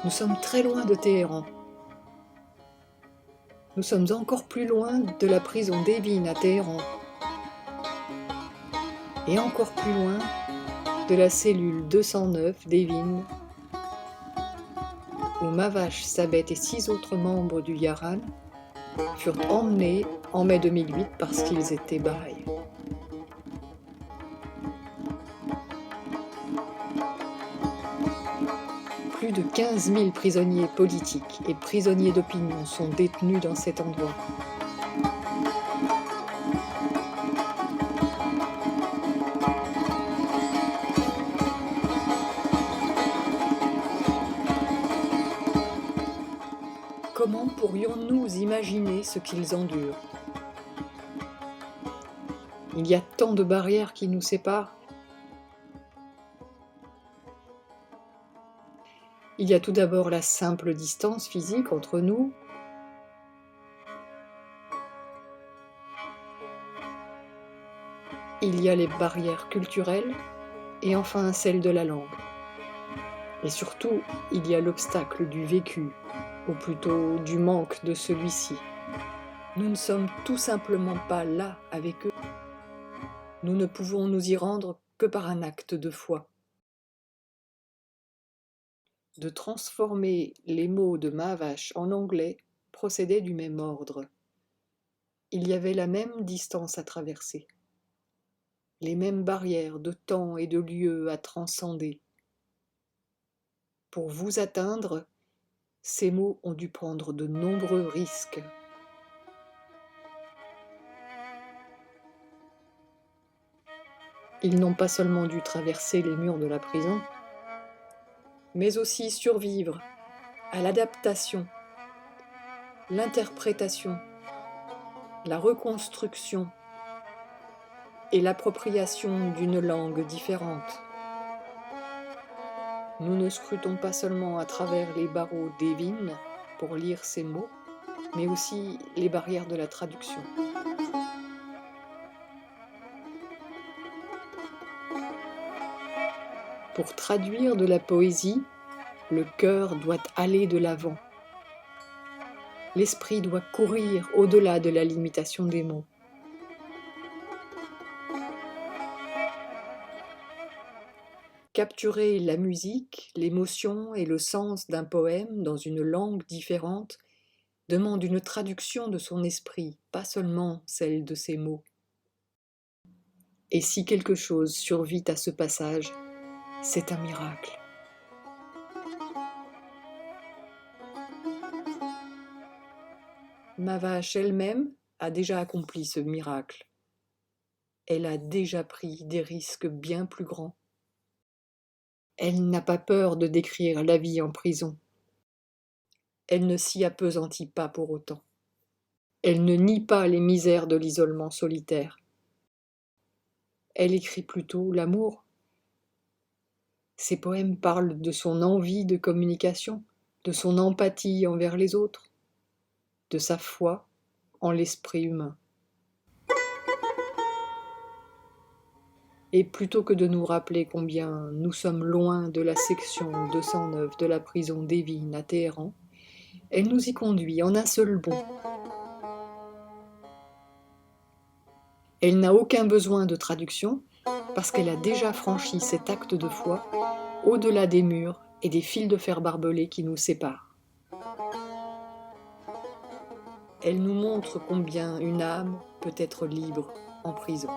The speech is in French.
Nous sommes très loin de Téhéran. Nous sommes encore plus loin de la prison d'Evin à Téhéran. Et encore plus loin de la cellule 209 d'Evin, où Mavache, Sabet et 6 autres membres du Yaran furent emmenés en mai 2008 parce qu'ils étaient bahaïs. Plus de 15 000 prisonniers politiques et prisonniers d'opinion sont détenus dans cet endroit. Comment pourrions-nous imaginer ce qu'ils endurent? Il y a tant de barrières qui nous séparent. Il y a tout d'abord la simple distance physique entre nous. Il y a les barrières culturelles et enfin celle de la langue. Et surtout, il y a l'obstacle du vécu, ou plutôt du manque de celui-ci. Nous ne sommes tout simplement pas là avec eux. Nous ne pouvons nous y rendre que par un acte de foi. De transformer les mots de Mavache en anglais procédait du même ordre. Il y avait la même distance à traverser, les mêmes barrières de temps et de lieu à transcender. Pour vous atteindre, ces mots ont dû prendre de nombreux risques. Ils n'ont pas seulement dû traverser les murs de la prison, mais aussi survivre à l'adaptation, l'interprétation, la reconstruction et l'appropriation d'une langue différente. Nous ne scrutons pas seulement à travers les barreaux d'Evin pour lire ces mots, mais aussi les barrières de la traduction. Pour traduire de la poésie, le cœur doit aller de l'avant. L'esprit doit courir au-delà de la limitation des mots. Capturer la musique, l'émotion et le sens d'un poème dans une langue différente demande une traduction de son esprit, pas seulement celle de ses mots. Et si quelque chose survit à ce passage, c'est un miracle. Mavache elle-même a déjà accompli ce miracle. Elle a déjà pris des risques bien plus grands. Elle n'a pas peur de décrire la vie en prison. Elle ne s'y appesantit pas pour autant. Elle ne nie pas les misères de l'isolement solitaire. Elle écrit plutôt l'amour. Ses poèmes parlent de son envie de communication, de son empathie envers les autres, de sa foi en l'esprit humain. Et plutôt que de nous rappeler combien nous sommes loin de la section 209 de la prison d'Evin à Téhéran, elle nous y conduit en un seul bond. Elle n'a aucun besoin de traduction parce qu'elle a déjà franchi cet acte de foi au-delà des murs et des fils de fer barbelés qui nous séparent. Elle nous montre combien une âme peut être libre en prison.